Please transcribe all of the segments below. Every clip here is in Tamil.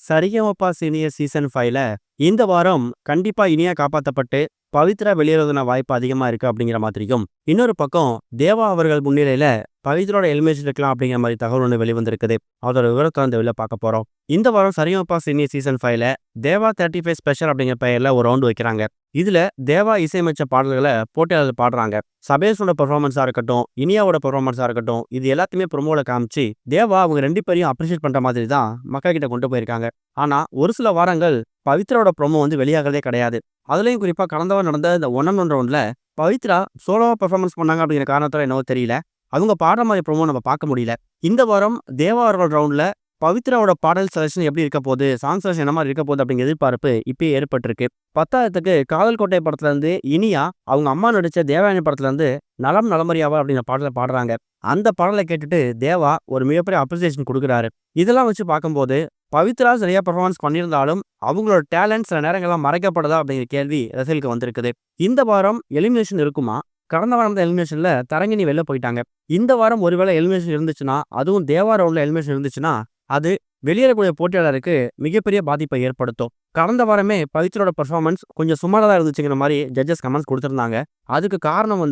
சரிகமபா சீனியர் சீசன் 5ல இந்த வாரம் கண்டிப்பா இனியா காப்பாத்தப்பட்டு பவித்ரா வெளியேறதுன வாய்ப்பு அதிகமா இருக்கு அப்படிங்கிற மாதிரியும், இன்னொரு பக்கம் தேவா அவர்கள் முன்னிலையில பவித்ரோட எலிமினேஷன் இருக்கலாம் அப்படிங்கிற மாதிரி தகவல் ஒன்று வெளிவந்திருக்குது. அதோட விவரத்தை இந்த வெளில பார்க்க போறோம். இந்த வாரம் சரிகமபா சீனியர் சீசன் 5ல தேவா 35 ஸ்பெஷல் அப்படிங்கிற பெயர்ல ஒரு ரவுண்ட் வைக்கிறாங்க. இதுல தேவா இசையமைச்ச பாடல்களை போட்டியாளர் பாடுறாங்க. சபேஷோட பெர்ஃபார்மன்ஸா இருக்கட்டும், இனியாவோட பெர்ஃபார்மன்ஸா இருக்கட்டும், இது எல்லாத்தையுமே ப்ரோமோல காமிச்சு தேவா அவங்க ரெண்டு பேரையும் அப்ரிஷியேட் பண்ற மாதிரி தான் மக்கள் கிட்ட கொண்டு போயிருக்காங்க. ஆனா ஒரு சில வாரங்கள் பவித்ராவோட ப்ரோமோ வெளியாகிறதே கிடையாது. அதுலயும் குறிப்பா கடந்த வாரம் நடந்த இந்த ஒன் அண்ட் ஒன் ரவுண்ட்ல பவித்ரா சோலோவா பெர்ஃபார்மன்ஸ் பண்ணாங்க அப்படிங்கிற காரணத்தால என்னவோ தெரியல, அவங்க பாடுற மாதிரி ப்ரோமோ நம்ம பார்க்க முடியல. இந்த வாரம் தேவா அவர்கள் ரவுண்ட்ல பவித்ராவோட பாடல் செலக்ஷன் எப்படி இருக்க போகுது, சாங் செலக்ஷன் என்ன மாதிரி இருக்க போகுது அப்படிங்கிற எதிர்பார்ப்பு இப்பயே ஏற்பட்டிருக்கு. பத்தாயிரத்துக்கு காதல் கோட்டை படத்துல இருந்து இனியா அவங்க அம்மா நடிச்ச தேவயானி படத்துல இருந்து நலம் நலமறியாவா அப்படிங்கிற பாடலை பாடுறாங்க. அந்த பாடலை கேட்டுட்டு தேவா ஒரு மிகப்பெரிய அப்ரிசியேஷன் கொடுக்குறாரு. இதெல்லாம் வச்சு பார்க்கும்போது பவித்ரா சரியா பெர்ஃபார்மன்ஸ் பண்ணியிருந்தாலும் அவங்களோட டேலண்ட் சில நேரங்கள்லாம் மறைக்கப்படுதா அப்படிங்கிற கேள்வி ரசிகர்களுக்கு வந்திருக்குது. இந்த வாரம் எலிமினேஷன் இருக்குமா? கடந்த வாரம் எலிமினேஷன்ல தரங்கினி வெளில போயிட்டாங்க. இந்த வாரம் ஒருவேளை எலிமினேஷன் இருந்துச்சுன்னா, அதுவும் தேவா ரவுண்ட்ல எலிமினேஷன் இருந்துச்சுன்னா, அது வெளியேறக்கூடிய போட்டியாளருக்கு மிகப்பெரிய பாதிப்பை ஏற்படுத்தும். கடந்த வாரமே பவித்ரோட பெர்ஃபார்மன்ஸ் கொஞ்சம் சுமாரா தான் இருந்துச்சுங்கிற மாதிரி ஜட்ஜஸ் கமெண்ட்ஸ் கொடுத்திருந்தாங்க. அதுக்கு காரணம்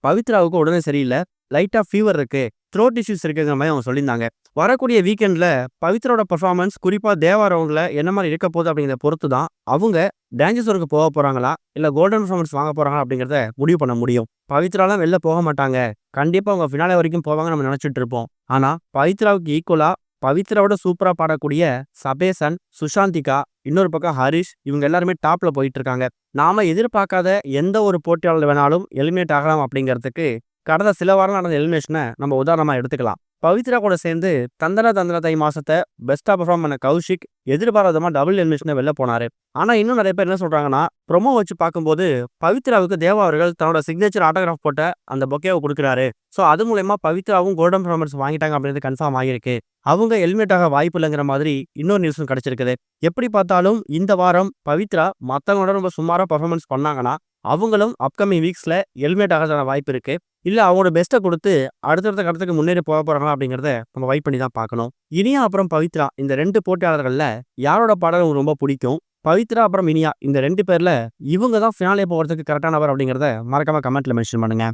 பவித்ராவுக்கு உடனே சரியில்லை, லைட்டா ஃபீவர் இருக்கு, த்ரோட் இஷ்யூஸ் இருக்குங்கிற மாதிரி அவங்க சொல்லியிருந்தாங்க. வரக்கூடிய வீக்கெண்ட்ல பவித்ரோட பெர்ஃபார்மன்ஸ் குறிப்பா தேவா ரவுண்ட்ல என்ன மாதிரி இருக்க போகுது அப்படிங்கிறத பொறுத்து தான் அவங்க டான்ஜர்ஸோருக்கு போக போறாங்களா இல்ல கோல்டன் பெர்ஃபார்மன்ஸ் வாங்க போறாங்களா அப்படிங்கிறத முடிவு பண்ண முடியும். பவித்ராலாம் வெளில போக மாட்டாங்க, கண்டிப்பா அவங்க ஃபினாலே வரைக்கும் போவாங்க நம்ம நினைச்சிட்டு இருப்போம். ஆனா பவித்ராவுக்கு ஈக்குவலா பவித்ராவோட சூப்பரா பாடக்கூடிய சபேசன், சுஷாந்திகா, இன்னொரு பக்கம் ஹரிஷ், இவங்க எல்லாருமே டாப்ல போயிட்டு இருக்காங்க. நாம எதிர்பார்க்காத எந்த ஒரு போட்டியாளர் வேணாலும் எலிமினேட் ஆகலாம் அப்படிங்கிறதுக்கு கடந்த சில வாரம் நடந்த எலிமினேஷனை நம்ம உதாரணமா எடுத்துக்கலாம். பவித்ரா கூட சேர்ந்து தந்தன தந்தன தை மாசத்தை பெஸ்டா பெர்ஃபார்ம் பண்ண கௌஷிக் எதிர்பாராதமா டபுள் எலிமினேஷனை வெளில போனாரு. ஆனா இன்னும் நிறைய பேர் என்ன சொல்றாங்கன்னா, ப்ரொமோ வச்சு பார்க்கும்போது பவித்ராவுக்கு தேவா அவர்கள் தன்னோட சிக்னேச்சர் ஆட்டோகிராஃப் போட்ட அந்த பொக்கேவை கொடுக்குறாரு. ஸோ அது மூலயமா பவித்ராவும் கோல்டன் பெர்ஃபார்மன்ஸ் வாங்கிட்டாங்க அப்படின்றது கன்ஃபார்ம் ஆகியிருக்கு. அவங்க எலிமினேட் ஆக வாய்ப்பு இல்லைங்கிற மாதிரி இன்னொரு நியூஸும் கிடைச்சிருக்குது. எப்படி பார்த்தாலும் இந்த வாரம் பவித்ரா மற்றவங்களோட ரொம்ப சுமாரா பெர்ஃபார்மன்ஸ் பண்ணாங்கன்னா அவங்களும் அப்கமிங் வீக்ஸ்ல எலிமினேட் ஆகிறதான வாய்ப்பு இருக்கு. இல்ல அவங்களோட பெஸ்ட்டை கொடுத்து அடுத்தடுத்த கட்டத்துக்கு முன்னேறி போக போறாங்களா அப்படிங்கிறத நம்ம வெயிட் பண்ணி தான் பார்க்கணும். இனியா அப்புறம் பவித்ரா இந்த ரெண்டு போட்டியாளர்கள்ல யாரோட பாடல் உங்களுக்கு ரொம்ப பிடிக்கும்? பவித்ரா அப்புறம் இனியா இந்த ரெண்டு பேர்ல இவங்க தான் ஃபினாலே போகிறதுக்கு கரெக்டானவர் அப்படிங்கிறத மறக்காம கமெண்ட்ல மென்ஷன் பண்ணுங்க.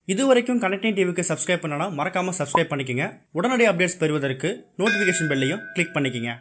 இதுவரைக்கும் கனெக்டிங் டிவிக்கு சப்ஸ்கிரைப் பண்ணனா மறக்காம சப்ஸ்கிரைப் பண்ணிக்கங்க. உடனடி அப்டேட்ஸ் பெறுவதற்கு நோட்டிஃபிகேஷன் பெல்லையும் கிளிக் பண்ணிக்கங்க.